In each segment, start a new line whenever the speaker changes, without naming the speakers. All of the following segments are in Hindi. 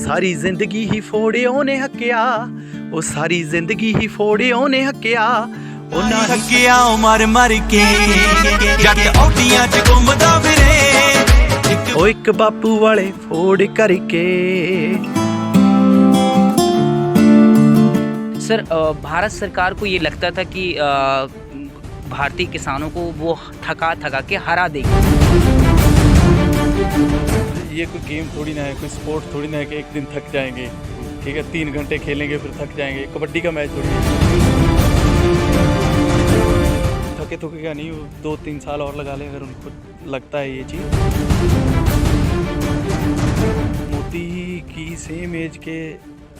ਸਾਰੀ ਜ਼ਿੰਦਗੀ ਹੀ ਫੋੜਿਓ ਨੇ ਹੱਕਿਆ, ਉਹ ਸਾਰੀ ਜ਼ਿੰਦਗੀ ਹੀ ਫੋੜਿਓ ਨੇ ਹੱਕਿਆ, ਉਹਨਾਂ
ਹੱਕਿਆ ਮਰ ਮਰ ਕੇ ਜੱਟ ਔਡੀਆਂ ਚ ਘੁੰਮਦਾ ਫਿਰੇ,
ਉਹ ਇੱਕ ਬਾਪੂ ਵਾਲੇ ਫੋੜ ਕਰਕੇ।
सर भारत सरकार को ये लगता था कि भारतीय किसानों को वो थका के हरा देगी।
ये कोई गेम थोड़ी ना है, कोई स्पोर्ट थोड़ी ना है कि एक दिन थक जाएंगे, ठीक है 3 घंटे खेलेंगे फिर थक जाएंगे। कबड्डी का मैच थोड़ी है, थके थकेगा नहीं, 2-3 साल और लगा लें अगर उनको लगता है ये चीज़। मोदी की सेम एज के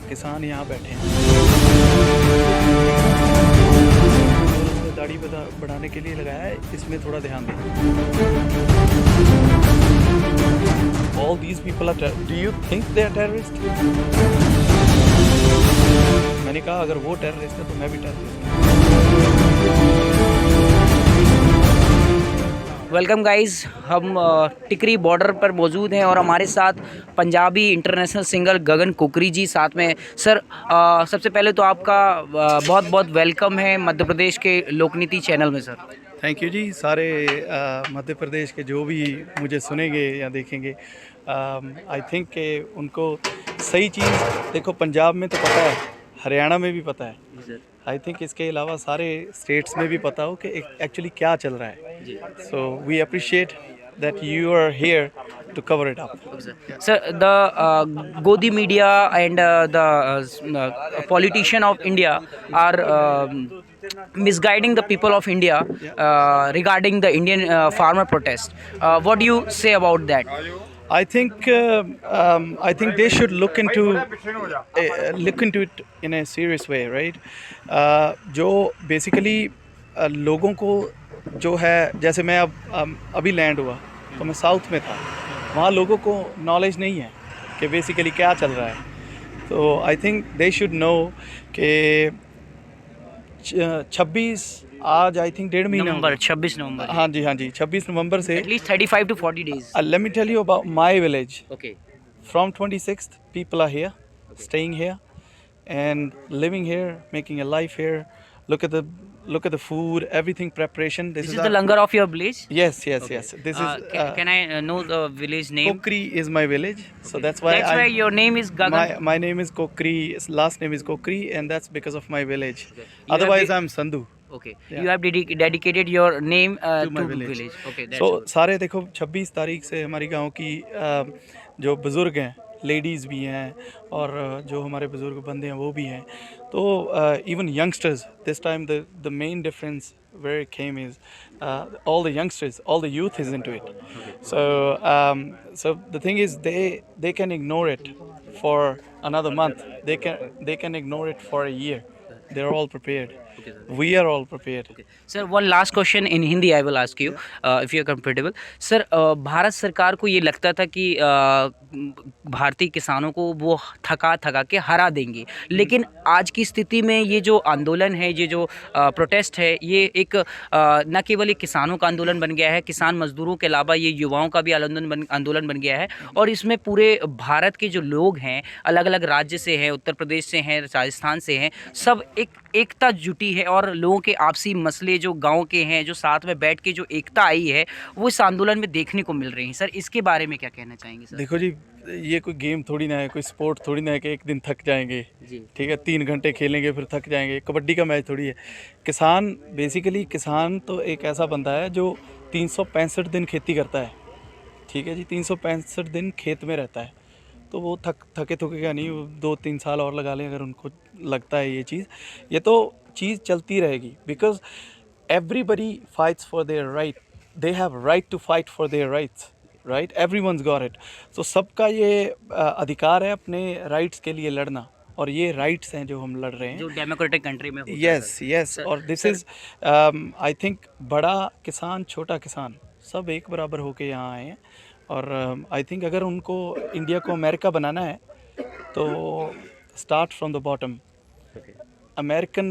किसान यहाँ बैठे हैं, उसने दाढ़ी बढ़ाने के लिए लगाया है, इसमें थोड़ा ध्यान दें। All these people are do you think they are terrorists? मैंने कहा अगर वो टेररिस्ट है तो मैं भी टेररिस्ट हूँ।
वेलकम गाइस, हम टिकरी बॉर्डर पर मौजूद हैं और हमारे साथ पंजाबी इंटरनेशनल सिंगर गगन कोकरी जी साथ में। सर सबसे पहले तो आपका बहुत बहुत वेलकम है मध्य प्रदेश के लोकनीति चैनल में। सर
थैंक यू जी। सारे मध्य प्रदेश के जो भी मुझे सुनेंगे या देखेंगे, आई थिंक कि उनको सही चीज़ देखो, पंजाब में तो पता है, हरियाणा में भी पता है, आई थिंक इसके अलावा सारे स्टेट्स में भी पता हो कि एक्चुअली क्या चल रहा है। So we appreciate that you are here to cover it up.
Sir, the Godi media and the politician of India are misguiding the people of India regarding the Indian farmer protest. What do you say about that?
I think they should look into it in a serious way, right? जो basically लोगों को जो है, जैसे मैं अब अभी लैंड हुआ तो मैं साउथ में था, वहाँ लोगों को नॉलेज नहीं है कि बेसिकली क्या चल रहा है। तो I think they should know कि 26 आज आई थिंक 1.5 महीना
26 नवंबर।
हाँ जी 26 नवंबर से
at least 35 to 40 days.
let me tell you about my village.
Okay.
From 26th people are here, staying here and living here, making a life here. Look at the food, everything preparation.
This is the langar of your village?
Yes.
Okay.
This is
can I know the village name?
Kokri is my village. Okay. So that's why
your name is Gagan.
My name is Kokri, last name is Kokri, and that's because of my village.
Okay.
Otherwise I'm Sandhu.
Okay.
Yeah.
You have dedicated your name
to my
village. Okay, that's
so
all.
सारे देखो 26 तारीख से हमारी गांव की जो बुज़ुर्ग हैं, लेडीज़ भी हैं और जो हमारे बुज़ुर्ग बंदे हैं वो भी हैं, तो even youngsters this time the main difference where it came is all the youngsters, all the youth is into it. So the thing is they can ignore it for another month, they can ignore it for a year. They're all prepared. Okay, we are all prepared.
Okay. Sir, one last question in Hindi I will ask you, if you are comfortable. Sir, Bharat सरकार को ये लगता था कि भारतीय किसानों को वो थका के हरा देंगे, लेकिन आज की स्थिति में ये जो आंदोलन है, ये जो प्रोटेस्ट है, ये एक न केवल एक किसानों का आंदोलन बन गया है, किसान मजदूरों के अलावा ये युवाओं का भी आंदोलन बन गया है। और इसमें पूरे भारत के जो लोग हैं, अलग अलग राज्य से हैं, उत्तर प्रदेश से हैं, राजस्थान से हैं, सब एकता जुटी है और लोगों के आपसी मसले जो गांव के हैं, जो साथ में बैठ के जो एकता आई है, वो इस आंदोलन में देखने को मिल रही है। सर, इसके बारे में क्या कहना चाहेंगे? सर
देखो जी, ये कोई गेम थोड़ी ना है, कोई स्पोर्ट थोड़ी ना है कि एक दिन थक जाएंगे, ठीक है 3 घंटे खेलेंगे फिर थक जाएंगे। कबड्डी का मैच थोड़ी है। किसान बेसिकली किसान तो एक ऐसा बंदा है जो 365 दिन खेती करता है, ठीक है जी, 365 दिन खेत में रहता है, तो वो थके थकेगा नहीं, 2-3 साल और लगा लें अगर उनको लगता है ये चीज़। ये तो चीज़ चलती रहेगी, because everybody fights for their right, they have right to fight for their rights, right, everyone's got it. तो सबका ये अधिकार है अपने राइट्स के लिए लड़ना, और ये राइट्स हैं जो हम लड़ रहे हैं,
जो डेमोक्रेटिक कंट्री में होता है।
यस और दिस इज़ आई थिंक बड़ा किसान छोटा किसान सब एक बराबर होके यहाँ आए हैं। और आई थिंक अगर उनको इंडिया को अमेरिका बनाना है तो start from the bottom. American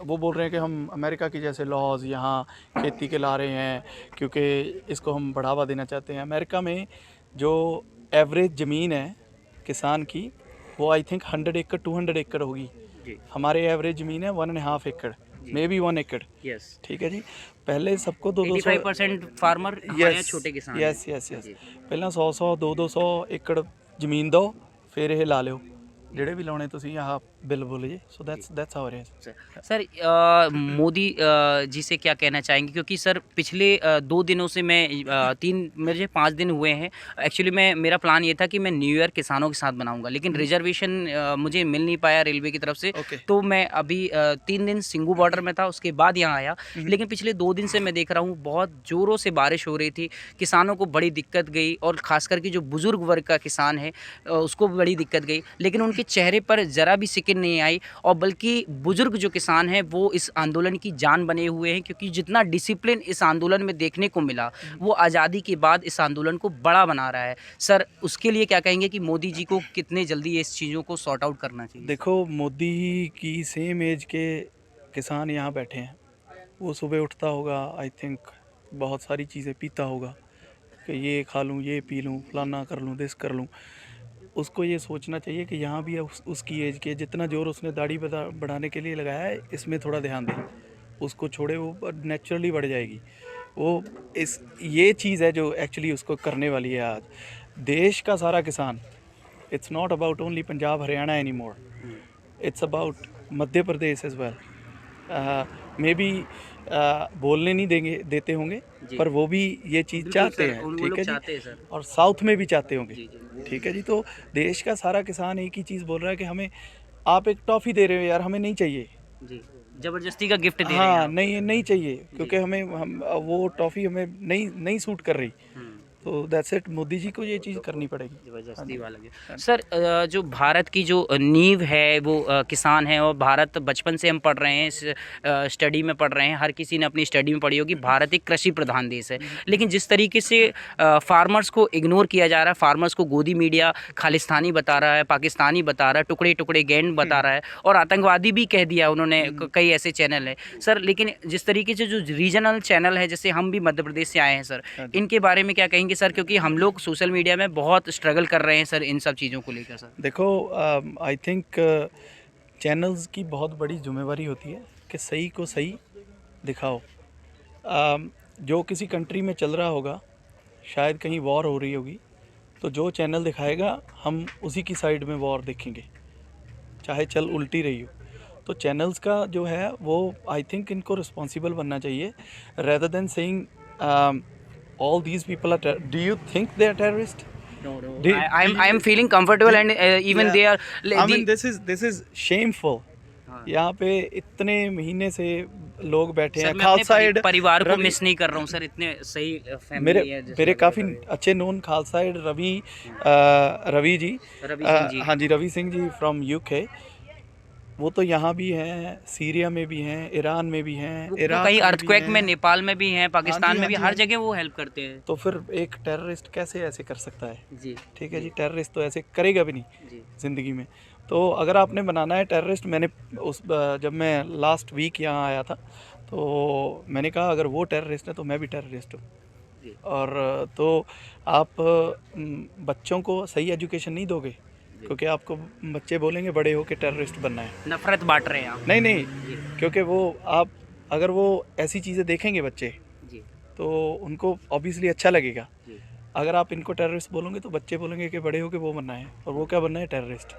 वो बोल रहे हैं कि हम अमेरिका की जैसे लॉज यहाँ खेती के ला रहे हैं क्योंकि इसको हम बढ़ावा देना चाहते हैं। अमेरिका में जो एवरेज ज़मीन है किसान की वो आई थिंक 100 एकड़ 200 एकड़ होगी।
जी
हमारे एवरेज ज़मीन है 1.5 एकड़, मे बी 1 एकड़।
यस
ठीक है जी। पहले सबको 200
85% फार्मर हमारे यहाँ छोटे किसान हैं।
यस यस यस ਪਹਿਲਾਂ 100 200 ਏਕੜ ਜ਼ਮੀਨ ਦਿਓ ਫਿਰ ਇਹ ਲਾ ਲਿਓ ਜਿਹੜੇ ਵੀ ਲਾਉਣੇ ਤੁਸੀਂ ਆਹ ਬਿੱਲ ਬੋਲ ਜੀ। So that's how it is.
Sir Modi ji से क्या कहना चाहेंगे, क्योंकि सर पिछले 2 दिनों से मैं 5 दिन हुए हैं एक्चुअली। मेरा प्लान ये था कि मैं न्यू ईयर किसानों के साथ बनाऊंगा, लेकिन रिजर्वेशन मुझे मिल नहीं पाया रेलवे की तरफ से। तो मैं अभी 3 दिन सिंगू बॉर्डर में था, उसके बाद यहाँ आया। लेकिन पिछले 2 दिन से मैं देख रहा हूँ बहुत ज़ोरों से बारिश हो रही थी, किसानों को बड़ी दिक्कत गई, और ख़ास करके जो बुज़ुर्ग वर्ग का किसान है उसको बड़ी दिक्कत गई। लेकिन उनके चेहरे पर ज़रा भी सिकिन नहीं आई, और बल्कि बुज़ुर्ग जो किसान हैं वो इस आंदोलन की जान बने हुए हैं, क्योंकि जितना डिसिप्लिन इस आंदोलन में देखने को मिला वो आज़ादी के बाद इस आंदोलन को बड़ा बना रहा है। सर उसके लिए क्या कहेंगे कि मोदी जी को कितने जल्दी इस चीज़ों को सॉर्ट आउट करना चाहिए?
देखो, मोदी की सेम एज के किसान यहाँ बैठे हैं, वो सुबह उठता होगा, आई थिंक बहुत सारी चीज़ें पीता होगा कि ये खा लूँ, ये पी लूँ, फलाना कर लूँ, दिस कर लूँ। उसको ये सोचना चाहिए कि यहाँ भी उसकी एज के जितना जोर उसने दाढ़ी बढ़ाने के लिए लगाया है, इसमें थोड़ा ध्यान दें, उसको छोड़े, वो नेचुरली बढ़ जाएगी। वो ये चीज़ है जो एक्चुअली उसको करने वाली है आज देश का सारा किसान। It's not about only Punjab Haryana any more, it's about Madhya Pradesh as well. Maybe बोलने नहीं देते होंगे, पर वो भी ये चीज़ चाहते हैं। ठीक है जी, और साउथ में भी चाहते होंगे। ठीक है जी। तो देश का सारा किसान एक ही चीज़ बोल रहा है कि हमें आप एक टॉफ़ी दे रहे हो यार, हमें नहीं चाहिए
जी, ज़बरदस्ती का गिफ्ट दे रहे हैं
हाँ,
आप।
नहीं चाहिए, क्योंकि हम वो टॉफ़ी हमें नहीं सूट कर रही। तो दैट्स इट, मोदी जी को ये चीज़ करनी पड़ेगी।
ज़बरदस्ती वाला गिफ्ट। सर जो भारत की जो नींव है वो किसान है, और भारत बचपन से हम पढ़ रहे हैं, इस स्टडी में पढ़ रहे हैं, हर किसी ने अपनी स्टडी में पढ़ी होगी, भारत एक कृषि प्रधान देश है। लेकिन जिस तरीके से फार्मर्स को इग्नोर किया जा रहा है, फार्मर्स को गोदी मीडिया खालिस्तानी बता रहा है, पाकिस्तानी बता रहा है, टुकड़े टुकड़े गैंड बता रहा है, और आतंकवादी भी कह दिया उन्होंने। कई ऐसे चैनल हैं सर। लेकिन जिस तरीके से जो रीजनल चैनल है, जैसे हम भी मध्य प्रदेश से आए हैं सर, इनके बारे में क्या कहेंगे सर? क्योंकि हम लोग सोशल मीडिया में बहुत स्ट्रगल कर रहे हैं सर इन सब चीज़ों को लेकर। सर
देखो, आई थिंक चैनल्स की बहुत बड़ी जिम्मेवारी होती है कि सही को सही दिखाओ। जो किसी कंट्री में चल रहा होगा, शायद कहीं वॉर हो रही होगी, तो जो चैनल दिखाएगा हम उसी की साइड में वॉर देखेंगे, चाहे चल उल्टी रही हो। तो चैनल्स का जो है वो आई थिंक इनको रिस्पॉन्सिबल बनना चाहिए, rather than saying all these people are do you think they are terrorists?
No. I am feeling comfortable and even they are.
I mean this is shameful. यहाँ पे इतने महीने से लोग बैठे हैं। खालसा एड
परिवार को मिस नहीं कर रहा हूँ सर, इतने सही फैमिली है।
मेरे काफ़ी अच्छे नोन खालसा एड रवि जी, हाँ जी, रवि सिंह जी फ्रॉम यूके। वो तो यहाँ भी हैं, सीरिया में भी हैं, ईरान में भी हैं, इराक
कई अर्थक्वेक में, नेपाल में भी हैं, पाकिस्तान में भी, हर जगह वो हेल्प करते हैं।
तो फिर एक टेररिस्ट कैसे ऐसे कर सकता है
जी? ठीक
है जी, टेररिस्ट तो ऐसे करेगा भी नहीं ज़िंदगी में। तो अगर आपने बनाना है टेररिस्ट, मैंने जब मैं लास्ट वीक यहाँ आया था तो मैंने कहा अगर वो टेररिस्ट है तो मैं भी टेररिस्ट हूँ। और तो आप बच्चों को सही एजुकेशन नहीं दोगे, क्योंकि आपको बच्चे बोलेंगे बड़े हो के टेररिस्ट बनना है,
नफरत बांट रहे हैं आप।
नहीं, क्योंकि वो आप अगर वो ऐसी चीज़ें देखेंगे बच्चे तो उनको ऑब्वियसली अच्छा लगेगा। अगर आप इनको टेररिस्ट बोलोगे तो बच्चे बोलेंगे कि बड़े हो के वो बनना है, और वो क्या बनना है? टेररिस्ट।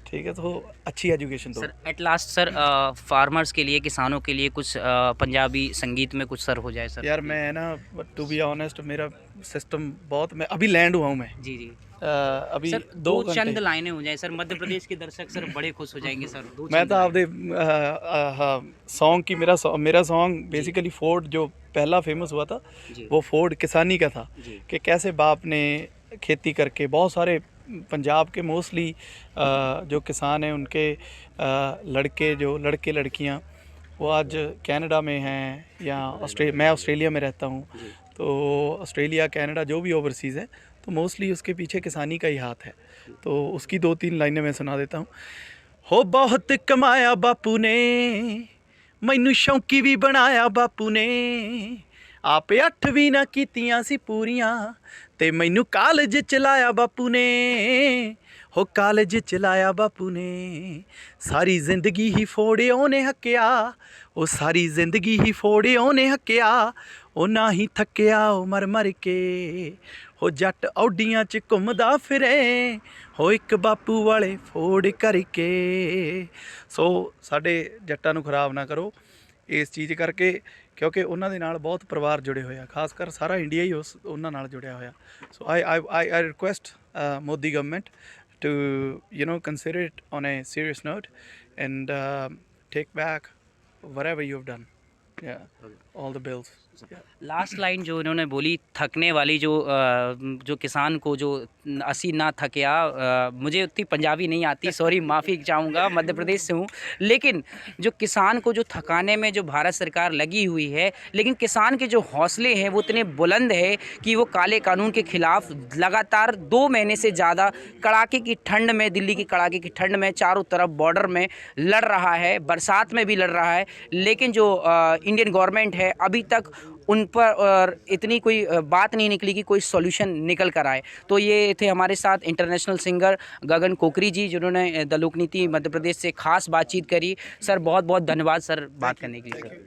ठीक है, तो अच्छी एजुकेशन दो।
Sir at last sir, farmers के लिए, किसानों के लिए कुछ पंजाबी संगीत में कुछ सर हो जाए सर।
यार मैं ना, टू बी ऑनेस्ट, मेरा सिस्टम बहुत, मैं अभी लैंड हुआ हूँ मैं
जी
अभी
सर, 2 चंद लाइनें हो जाए सर, मध्य प्रदेश के दर्शक सर बड़े खुश हो जाएंगे सर।
मैं तो आपदे सॉन्ग की, मेरा सॉन्ग बेसिकली फोर्ड जो पहला फेमस हुआ था वो फोर्ड किसानी का था, कि कैसे बाप ने खेती करके, बहुत सारे पंजाब के मोस्टली जो किसान हैं उनके लड़के लड़कियां वो आज कनाडा में हैं या मैं ऑस्ट्रेलिया में रहता हूं, तो ऑस्ट्रेलिया कनाडा जो भी ओवरसीज़ है तो मोस्टली उसके पीछे किसानी का ही हाथ है। तो उसकी 2-3 लाइनें मैं सुना देता हूँ। हो बहुत कमाया बापू ने, मैनू शौकी भी बनाया बापू ने, आपे 8वीं ना कीतियां सी पूरियां, ते मैनू कालज चलाया बापू ने। ਹੋ ਕਾਲਜ ਚ ਲਾਇਆ ਬਾਪੂ ਨੇ ਸਾਰੀ ਜ਼ਿੰਦਗੀ ਹੀ ਫੋੜੇ ਉਹਨੇ ਹੱਕਿਆ ਉਹ ਸਾਰੀ ਜ਼ਿੰਦਗੀ ਹੀ ਫੋੜੇ ਉਹਨੇ ਹੱਕਿਆ ਉਹ ਨਾ ਹੀ ਥੱਕਿਆ ਉਹ ਮਰ ਮਰ ਕੇ ਹੋ ਜੱਟ ਔਡੀਆਂ ਚ ਘੁੰਮਦਾ ਫਿਰੇ ਹੋ ਇੱਕ ਬਾਪੂ ਵਾਲੇ ਫੋੜ ਕਰਕੇ। ਸੋ ਸਾਡੇ ਜੱਟਾਂ ਨੂੰ ਖਰਾਬ ਨਾ ਕਰੋ ਇਸ ਚੀਜ਼ ਕਰਕੇ, ਕਿਉਂਕਿ ਉਹਨਾਂ ਦੇ ਨਾਲ ਬਹੁਤ ਪਰਿਵਾਰ ਜੁੜੇ ਹੋਏ ਆ, ਖਾਸ ਕਰ ਸਾਰਾ ਇੰਡੀਆ ਹੀ ਉਹਨਾਂ ਨਾਲ ਜੁੜਿਆ ਹੋਇਆ। So I request Modi government to consider it on a serious note and take back whatever you've done, all the bills।
Last line जो इन्होंने बोली, थकने वाली, जो किसान को जो असी ना थकिया, मुझे उतनी पंजाबी नहीं आती, सॉरी माफ़ी चाहूँगा, मध्य प्रदेश से हूँ, लेकिन जो किसान को जो थकाने में जो भारत सरकार लगी हुई है, लेकिन किसान के जो हौसले हैं वो इतने बुलंद है कि वो काले कानून के ख़िलाफ़ लगातार 2 महीने से ज़्यादा कड़ाके की ठंड में, दिल्ली की कड़ाके की ठंड में चारों तरफ बॉर्डर में लड़ रहा है, बरसात में भी लड़ रहा है, लेकिन जो इंडियन गवर्नमेंट है अभी तक उन पर और इतनी कोई बात नहीं निकली कि कोई सॉल्यूशन निकल कर आए। तो ये थे हमारे साथ इंटरनेशनल सिंगर गगन कोकरी जी, जिन्होंने द लोकनीति मध्य प्रदेश से खास बातचीत करी। सर बहुत बहुत धन्यवाद सर बात करने के लिए। सर